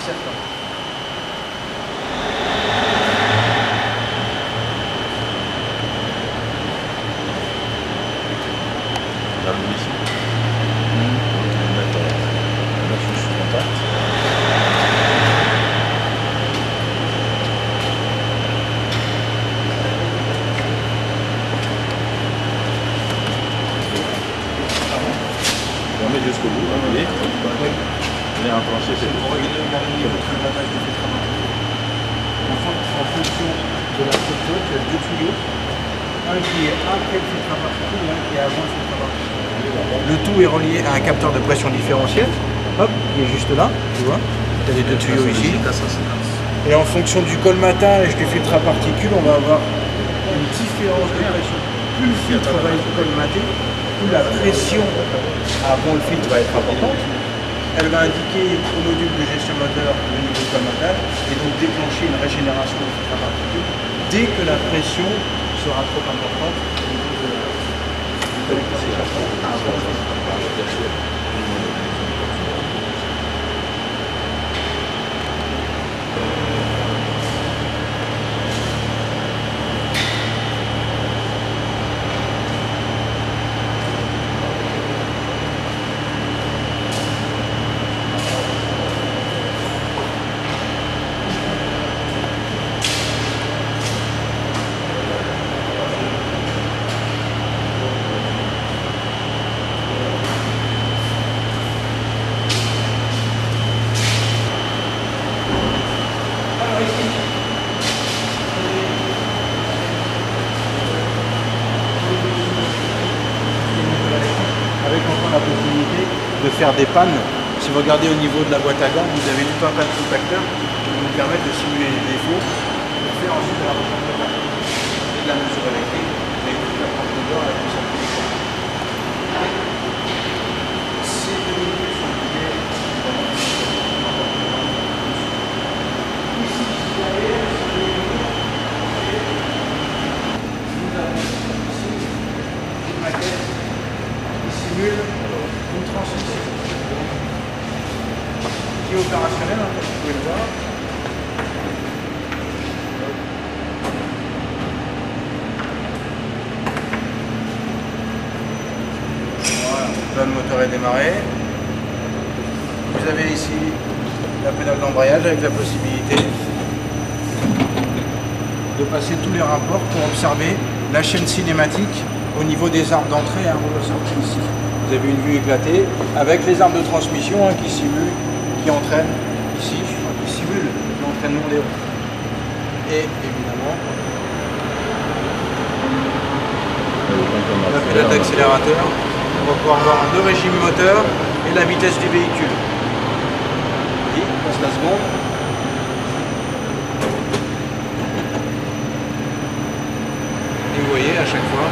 certain. La munition. On va mettre la fiche sous contact. On met jusqu'au bout, vous voyez. On est enclenché, c'est Pour regarder au niveau de l'attache du filtre à main. En fonction de la structure, tu as deux tuyaux. Un qui est après le filtre à particules et un qui est avant le filtre à particules. Le tout est relié à un capteur de pression différentiel. Hop, il est juste là, tu vois. Tu as les deux tuyaux ici. Et en fonction du colmatage du filtre à particules, on va avoir une différence de pression. Plus le filtre va être colmaté, plus la pression avant le filtre va être importante. Elle va indiquer au module de gestion moteur le niveau de colmatage et donc déclencher une régénération du filtre à particules dès que la pression sera trop importante au niveau de la avec encore la possibilité de faire des pannes. Si vous regardez au niveau de la boîte à gants, vous avez tout un tas de contacteurs qui vont vous permettre de simuler les défauts pour faire ensuite de la recherche de panne. C'est de la mesure électrique, mais toute la profondeur à la puissance électrique. Ces deux modules sont liés évidemment. Ici, derrière, nous avons ici une maquette qui simule une transmission qui est opérationnelle, hein, comme vous pouvez le voir. Voilà, là le moteur est démarré. Vous avez ici la pédale d'embrayage avec la possibilité de passer tous les rapports pour observer la chaîne cinématique au niveau des arbres d'entrée et arbres de sortie ici. Vous avez une vue éclatée avec les arbres de transmission qui simulent, qui entraînent ici, qui simulent l'entraînement des roues. Et évidemment, la pédale d'accélérateur. On va pouvoir voir le régime moteur et la vitesse du véhicule. Et on passe la seconde. Et vous voyez à chaque fois,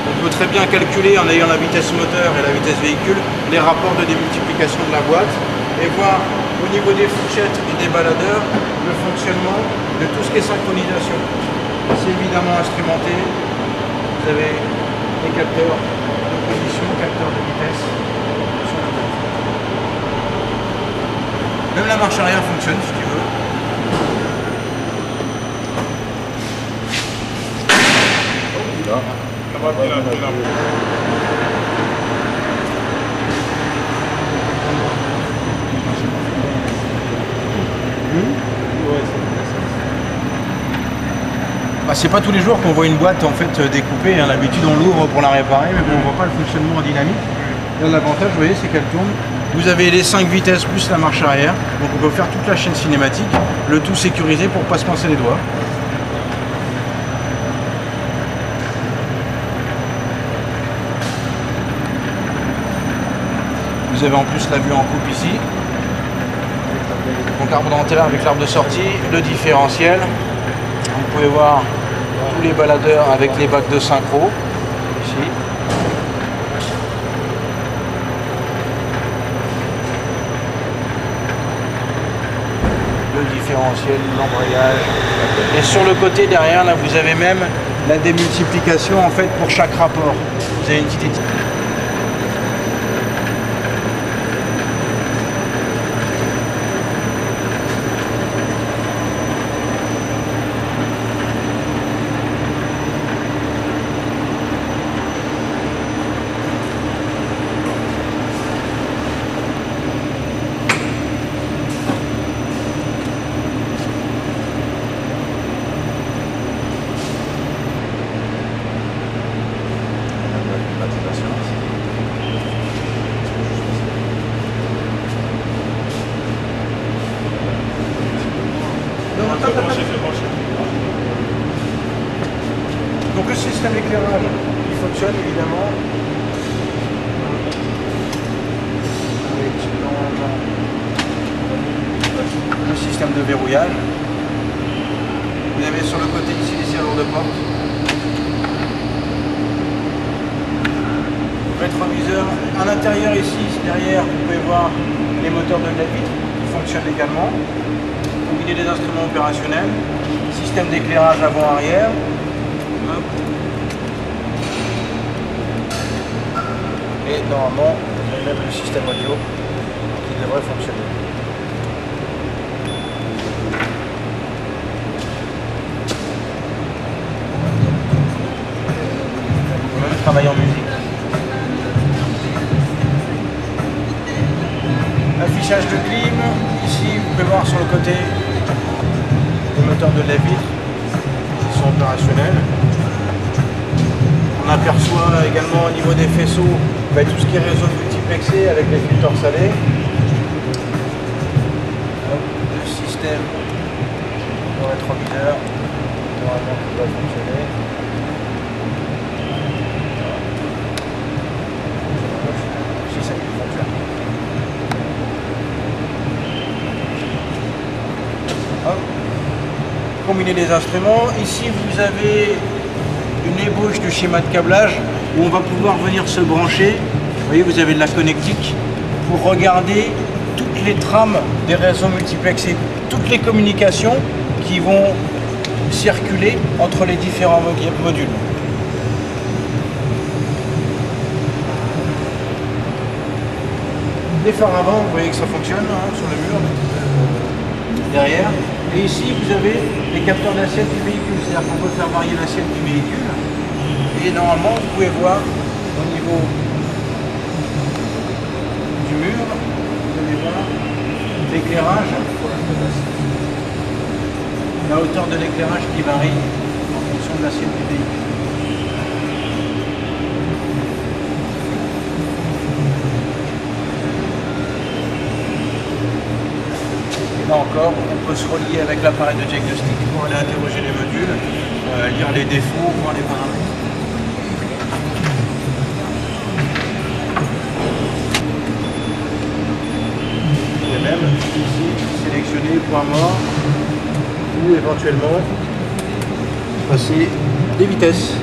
on peut très bien calculer en ayant la vitesse moteur et la vitesse véhicule les rapports de démultiplication de la boîte et voir au niveau des fourchettes et des baladeurs le fonctionnement de tout ce qui est synchronisation. C'est évidemment instrumenté. Vous avez les capteurs de position, capteurs de vitesse sur la boîte. Même la marche arrière fonctionne si tu veux. Là. Bah, c'est pas tous les jours qu'on voit une boîte en fait découpée, hein. L'habitude on l'ouvre pour la réparer, mais bon, on voit pas le fonctionnement en dynamique. Là, l'avantage, vous voyez, c'est qu'elle tourne. Vous avez les 5 vitesses plus la marche arrière, donc on peut faire toute la chaîne cinématique, le tout sécurisé pour pas se pincer les doigts. Vous avez en plus la vue en coupe ici. Donc arbre dentaire avec l'arbre de sortie, le différentiel. Vous pouvez voir tous les baladeurs avec les bacs de synchro ici. Le différentiel, l'embrayage. Et sur le côté derrière, là, vous avez même la démultiplication en fait pour chaque rapport. Vous avez une petite étiquette. attends, attends. Donc le système d'éclairage, il fonctionne évidemment. Avec le système de verrouillage. Vous avez sur le côté ici les serrures de porte. Rétroviseur. À l'intérieur ici, derrière, vous pouvez voir les moteurs de la vitre qui fonctionnent également. Combiné des instruments opérationnels. Système d'éclairage avant-arrière. Et normalement, vous avez même le système audio qui devrait fonctionner. On peut même travailler en musique. Affichage de clim. Ici, vous pouvez voir sur le côté les moteurs de lève vitre qui sont opérationnels. On aperçoit également au niveau des faisceaux tout ce qui est réseau multiplexé avec les filtres salés. Le système de rétroviseur normalement qui doit fonctionner. Si ça fonctionne. Combiner les instruments. Ici vous avez une ébauche de schéma de câblage où on va pouvoir venir se brancher. Vous voyez, vous avez de la connectique pour regarder toutes les trames des réseaux multiplexés, toutes les communications qui vont circuler entre les différents modules. Les phares avant, vous voyez que ça fonctionne sur le mur derrière. Et ici, vous avez les capteurs d'assiette du véhicule, c'est-à-dire qu'on peut faire varier l'assiette du véhicule. Et normalement, vous pouvez voir au niveau du mur, vous allez voir l'éclairage, la hauteur de l'éclairage qui varie en fonction de l'assiette du véhicule. Là encore, on peut se relier avec l'appareil de diagnostic pour aller interroger les modules, lire les défauts, voir les paramètres. Et même ici, sélectionner point mort ou éventuellement passer des vitesses.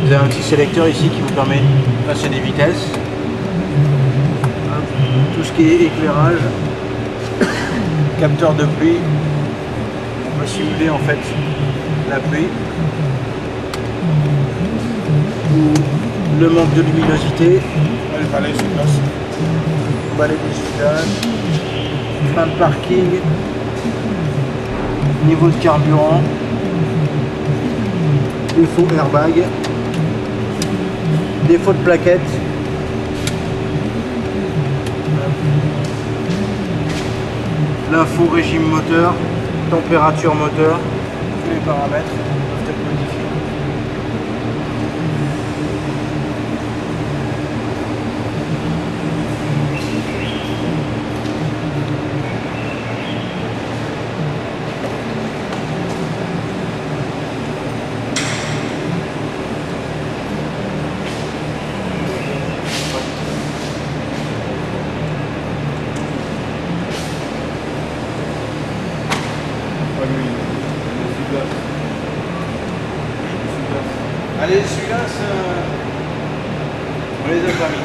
Vous avez un petit sélecteur ici qui vous permet de passer des vitesses. Tout ce qui est éclairage. Capteur de pluie, on va simuler en fait la pluie ou le manque de luminosité. Le balai d'essuyage, frein de parking, niveau de carburant, défaut airbag, défaut de plaquette. L'info régime moteur, température moteur, tous les paramètres peuvent être modifiés. Allez, celui-là, on les a pas mis.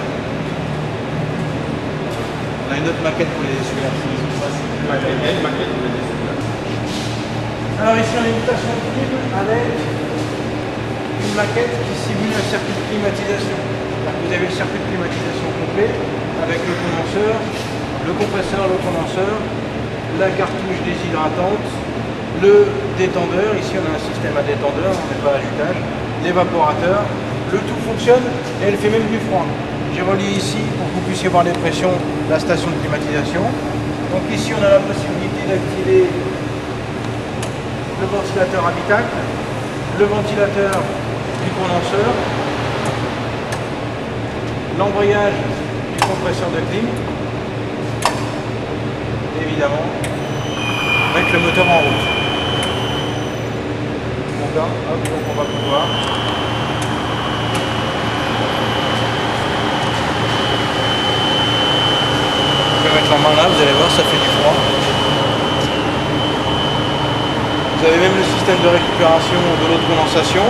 On a une autre maquette pour les essuie-glaces. Alors ici, on a une mutation libre avec une maquette qui simule un circuit de climatisation. Vous avez le circuit de climatisation complet avec le condenseur, le compresseur, le condenseur, la cartouche déshydratante, le détendeur. Ici, on a un système à détendeur, on n'est pas à agitage. L'évaporateur, le tout fonctionne et elle fait même du froid. J'ai relié ici pour que vous puissiez voir les pressions de la station de climatisation. Donc ici on a la possibilité d'activer le ventilateur habitacle, le ventilateur du condenseur, l'embrayage du compresseur de clim, évidemment, le moteur en route. D'accord, donc on va pouvoir. Je vais mettre la main là, vous allez voir, ça fait du froid. Vous avez même le système de récupération de l'eau de condensation.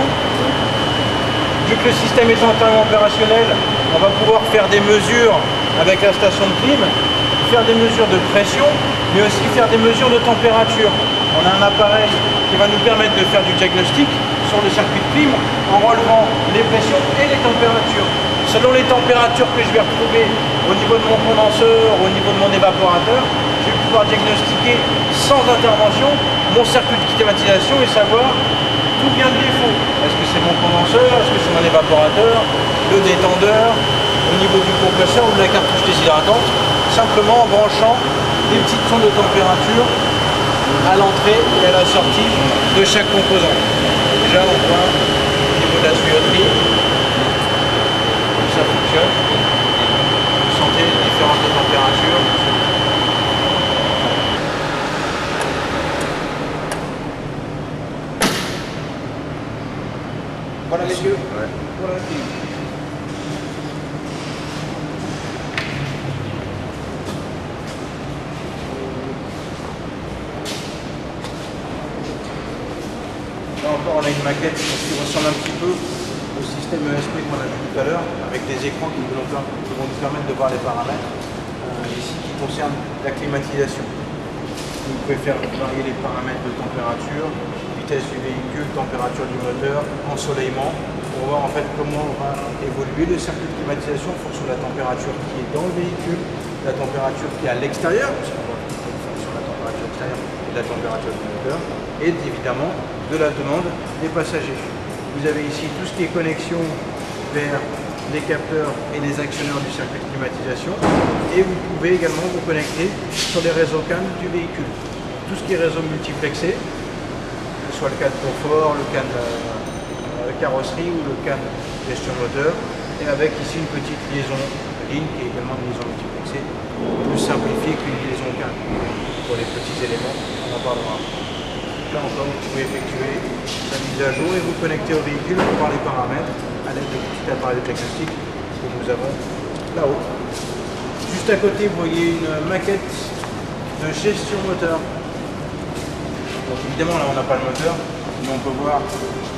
Vu que le système est entièrement opérationnel, on va pouvoir faire des mesures avec la station de clim, faire des mesures de pression, mais aussi faire des mesures de température. On a un appareil qui va nous permettre de faire du diagnostic sur le circuit de clim en relevant les pressions et les températures. Selon les températures que je vais retrouver au niveau de mon condenseur, au niveau de mon évaporateur, je vais pouvoir diagnostiquer sans intervention mon circuit de climatisation et savoir d'où vient le défaut. Est-ce que c'est mon condenseur, est-ce que c'est mon évaporateur, le détendeur, au niveau du compresseur ou de la cartouche déshydratante, simplement en branchant des petites sondes de température à l'entrée et à la sortie de chaque composant. Déjà on voit au niveau de la tuyauterie, ça fonctionne. Vous sentez les différences de température. Voilà messieurs, Ouais. voilà le film. Là encore on a une maquette qui ressemble un petit peu au système ESP qu'on a vu tout à l'heure, avec des écrans qui vont nous permettre de voir les paramètres ici qui concernent la climatisation. Vous pouvez faire varier les paramètres de température, vitesse du véhicule, température du moteur, ensoleillement, pour voir en fait comment va évoluer le circuit de climatisation en fonction de la température qui est dans le véhicule, la température qui est à l'extérieur, puisqu'on voit une fonction de la température extérieure et de la température du moteur, et évidemment de la demande des passagers. Vous avez ici tout ce qui est connexion vers les capteurs et les actionneurs du circuit de climatisation, et vous pouvez également vous connecter sur les réseaux CAN du véhicule. Tout ce qui est réseau multiplexé, que ce soit le CAN confort, le CAN carrosserie ou le CAN gestion moteur, et avec ici une petite liaison ligne qui est également une liaison multiplexée, plus simplifiée qu'une liaison CAN. Pour les petits éléments, on en parlera. Là encore, vous pouvez effectuer la mise à jour et vous connecter au véhicule pour voir les paramètres à l'aide de petit appareil de diagnostic que nous avons là-haut. Juste à côté, vous voyez une maquette de gestion moteur. Donc évidemment, là on n'a pas le moteur, mais on peut voir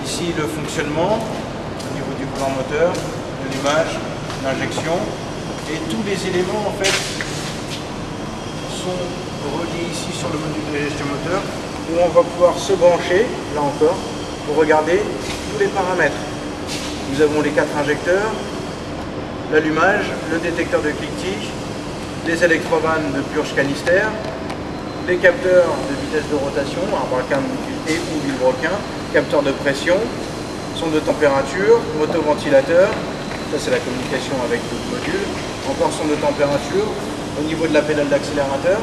ici le fonctionnement au niveau du plan moteur, de l'image, l'injection, et tous les éléments en fait sont reliés ici sur le module de gestion moteur, où on va pouvoir se brancher, là encore, pour regarder tous les paramètres. Nous avons les 4 injecteurs, l'allumage, le détecteur de cliquetis, les électrovannes de purge canister, les capteurs de vitesse de rotation, arbre-à-quin et ou vilebrequin, capteur de pression, sonde de température, motoventilateur, ça c'est la communication avec d'autres modules, encore sonde de température, au niveau de la pédale d'accélérateur.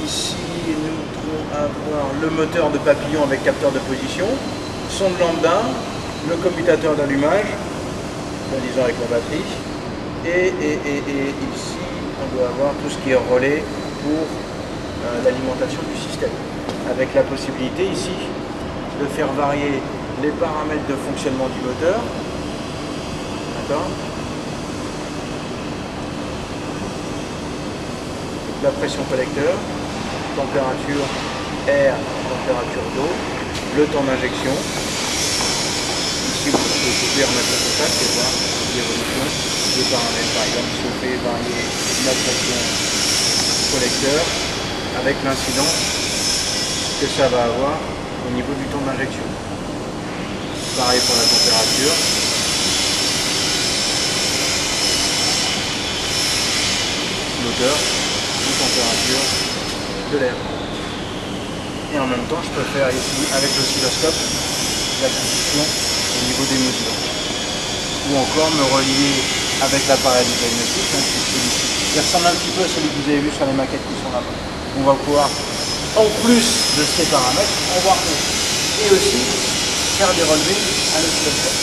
Ici nous pouvons avoir le moteur de papillon avec capteur de position, sonde lambda, le commutateur d'allumage, disons avec la batterie, et ici on doit avoir tout ce qui est relais pour l'alimentation du système, avec la possibilité ici de faire varier les paramètres de fonctionnement du moteur. D'accord ? La pression collecteur, température air, température d'eau, le temps d'injection. Ici vous pouvez remettre le contact et voir l'évolution des paramètres. Par exemple, si on fait varier la pression collecteur avec l'incidence que ça va avoir au niveau du temps d'injection. Pareil pour la température. Moteur, température de l'air. Et en même temps, je peux faire ici avec l'oscilloscope l'acquisition au niveau des mesures. Ou encore me relier avec l'appareil de diagnostic, qui ressemble un petit peu à celui que vous avez vu sur les maquettes qui sont là-bas. On va pouvoir, en plus de ces paramètres, en voir d'autres. Et aussi faire des relevés à l'oscilloscope.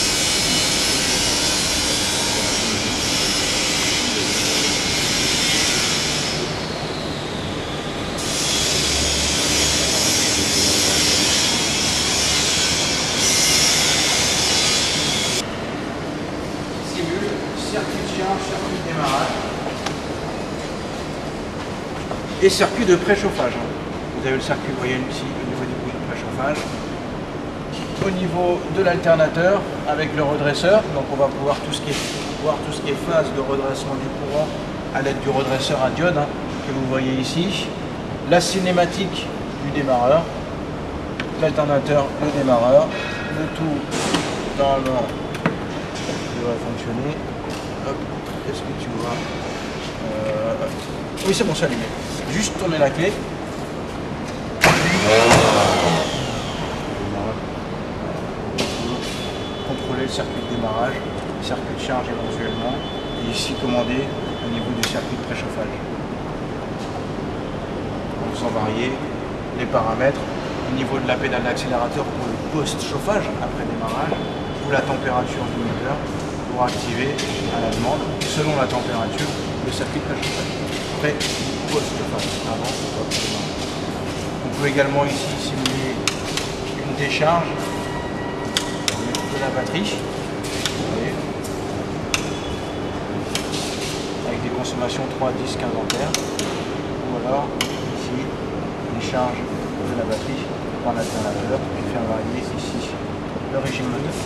Et circuit de préchauffage. Vous avez le circuit, vous voyez ici, au niveau du bout de préchauffage. Au niveau de l'alternateur, avec le redresseur, donc on va pouvoir voir tout ce qui est phase de redressement du courant à l'aide du redresseur à diode que vous voyez ici. La cinématique du démarreur, l'alternateur, le démarreur, le tout normalement devrait fonctionner. Hop, est-ce que tu vois oui, c'est bon, c'est allumé. Juste tourner la clé. Contrôler le circuit de démarrage, le circuit de charge éventuellement, et ici commander au niveau du circuit de préchauffage. En faisant varier les paramètres au niveau de la pédale d'accélérateur pour le post-chauffage après démarrage, ou la température du moteur pour activer à la demande, selon la température, le circuit de préchauffage. Après, post-chauffage, avant ou après démarrage. On peut également ici simuler une décharge de la batterie, vous voyez, avec des consommations 3, 10, 15 ampères, ou alors ici une charge de la batterie par l'alternateur et faire varier ici le régime moteur.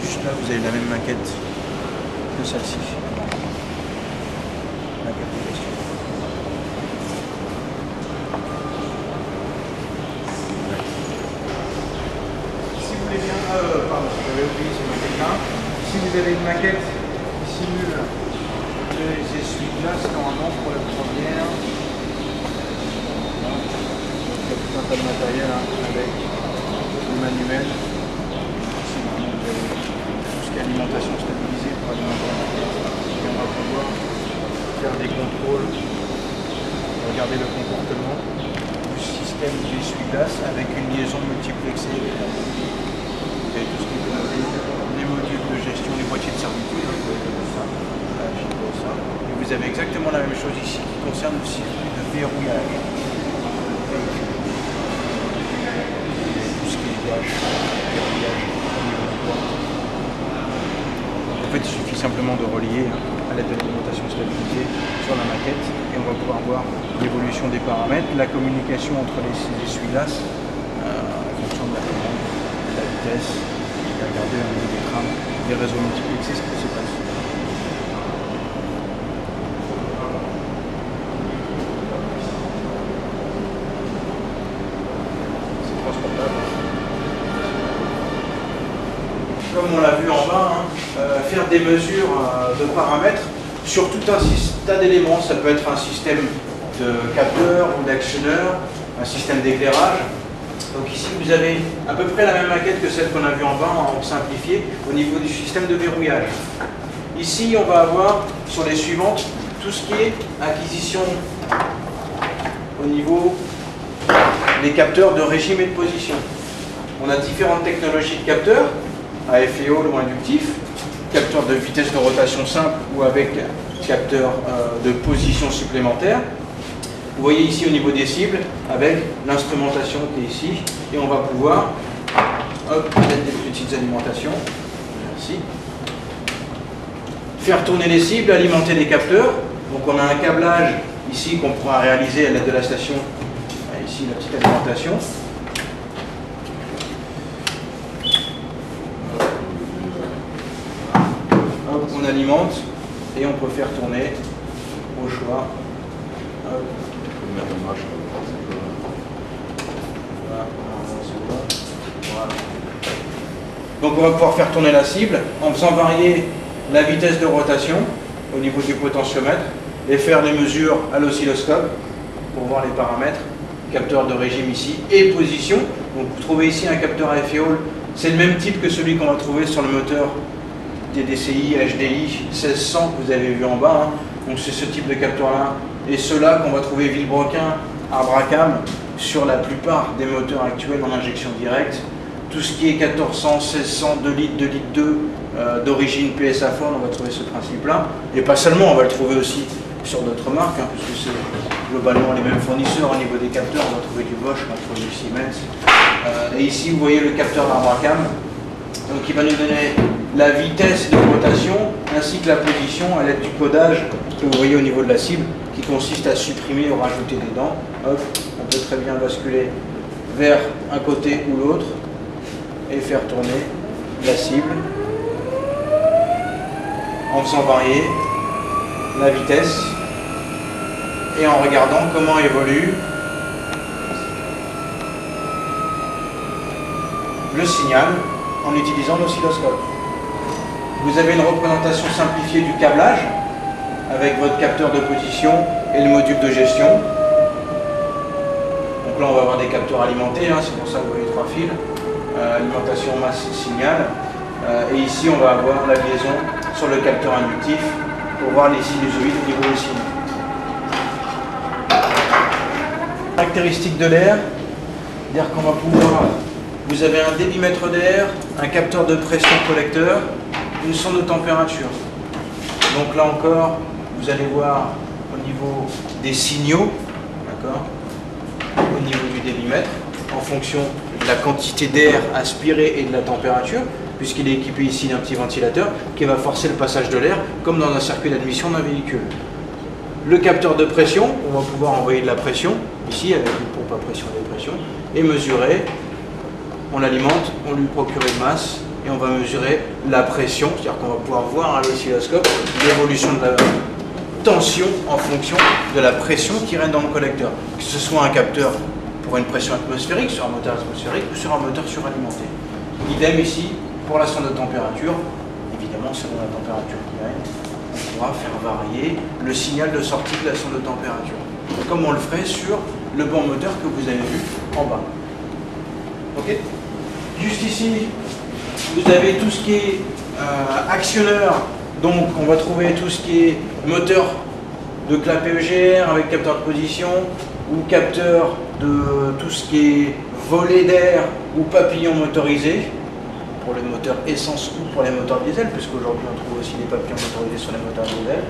Juste là vous avez la même maquette que celle-ci. Maquette de gestion. Si vous voulez bien, pardon, j'avais oublié cette maquette-là. Si vous avez une maquette qui simule les essuie-glaces, normalement pour la première, il y a tout un tas de matériel avec le manuel. Ici, normalement, vous avez tout ce qui est alimentation stabilisée pour alimenter la maquette. Et on va pouvoir faire des contrôles, regarder le comportement du système d'essuie-glace avec une liaison multiplexée. Vous avez tout ce qui est connecté, les modules de gestion, les boîtiers de servitude, vous voyez comme ça, ça. Et vous avez exactement la même chose ici qui concerne le circuit de verrouillage. Tout ce qui est verrouillage au niveau du bois. En fait, il suffit simplement de relier à l'aide de l'alimentation stabilisée sur la maquette et on va pouvoir voir l'évolution des paramètres, la communication entre les essuie-glaces en fonction de la commande, de la vitesse, et regarder au niveau des trames, des réseaux multiplexés, ce qui se passe. C'est transportable. Comme on l'a vu en bas, faire des mesures de paramètres sur tout un tas d'éléments. Ça peut être un système de capteur ou d'actionneur, un système d'éclairage. Donc ici vous avez à peu près la même maquette que celle qu'on a vue en bas, en simplifié, au niveau du système de verrouillage. Ici on va avoir sur les suivantes tout ce qui est acquisition au niveau des capteurs de régime et de position. On a différentes technologies de capteurs, à effet Hall ou inductif, capteur de vitesse de rotation simple ou avec capteur de position supplémentaire. Vous voyez ici au niveau des cibles avec l'instrumentation qui est ici et on va pouvoir mettre des petites alimentations, merci, faire tourner les cibles, alimenter les capteurs. Donc on a un câblage ici qu'on pourra réaliser à l'aide de la station, ici la petite alimentation. On alimente et on peut faire tourner au choix. Voilà. Donc on va pouvoir faire tourner la cible en faisant varier la vitesse de rotation au niveau du potentiomètre et faire des mesures à l'oscilloscope pour voir les paramètres, capteur de régime ici et position. Donc vous trouvez ici un capteur à effet Hall, c'est le même type que celui qu'on va trouver sur le moteur des DCI, HDI 1600 que vous avez vu en bas. Donc c'est ce type de capteur là et ceux-là qu'on va trouver Villebrequin, Arbracam sur la plupart des moteurs actuels en injection directe. Tout ce qui est 1400, 1600, 2 litres, 2 litres 2 d'origine PSA Ford, on va trouver ce principe là. Et pas seulement, on va le trouver aussi sur d'autres marques, hein, puisque c'est globalement les mêmes fournisseurs au niveau des capteurs. On va trouver du Bosch, on va trouver du Siemens. Et ici, vous voyez le capteur d'Abracam, donc il va nous donner la vitesse de rotation ainsi que la position à l'aide du codage que vous voyez au niveau de la cible, qui consiste à supprimer ou rajouter des dents. Hop, on peut très bien basculer vers un côté ou l'autre et faire tourner la cible en faisant varier la vitesse et en regardant comment évolue le signal en utilisant l'oscilloscope. Vous avez une représentation simplifiée du câblage avec votre capteur de position et le module de gestion. Donc là on va avoir des capteurs alimentés, hein, c'est pour ça que vous voyez 3 fils, alimentation masse signal. Et ici on va avoir la liaison sur le capteur inductif pour voir les sinusoïdes au niveau des signaux. Caractéristiques de l'air, c'est-à-dire qu'on va pouvoir, vous avez un débitmètre d'air, un capteur de pression collecteur, une sonde de température. Donc là encore, vous allez voir au niveau des signaux, d'accord, au niveau du débitmètre, en fonction de la quantité d'air aspiré et de la température, puisqu'il est équipé ici d'un petit ventilateur qui va forcer le passage de l'air, comme dans un circuit d'admission d'un véhicule. Le capteur de pression, on va pouvoir envoyer de la pression, ici avec une pompe à pression et dépression, et mesurer, on l'alimente, on lui procure une masse, et on va mesurer la pression, c'est-à-dire qu'on va pouvoir voir à l'oscilloscope l'évolution de la tension en fonction de la pression qui règne dans le collecteur. Que ce soit un capteur pour une pression atmosphérique, sur un moteur atmosphérique ou sur un moteur suralimenté. Idem ici pour la sonde de température, évidemment selon la température qui règne, on pourra faire varier le signal de sortie de la sonde de température, comme on le ferait sur le banc moteur que vous avez vu en bas. Ok ? Juste ici, vous avez tout ce qui est actionneur, donc on va trouver tout ce qui est moteur de clapet EGR avec capteur de position, ou capteur de tout ce qui est volet d'air ou papillon motorisé, pour les moteurs essence ou pour les moteurs diesel, puisqu'aujourd'hui on trouve aussi des papillons motorisés sur les moteurs diesel.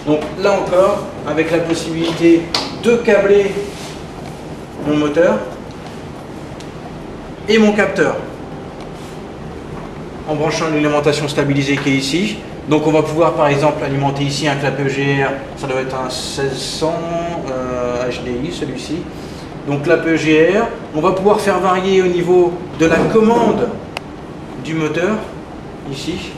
Donc là encore, avec la possibilité de câbler mon moteur et mon capteur, en branchant l'alimentation stabilisée qui est ici. Donc on va pouvoir par exemple alimenter ici un clapet EGR, ça doit être un 1600 HDI celui-ci. Donc clapet EGR, on va pouvoir faire varier au niveau de la commande du moteur, ici,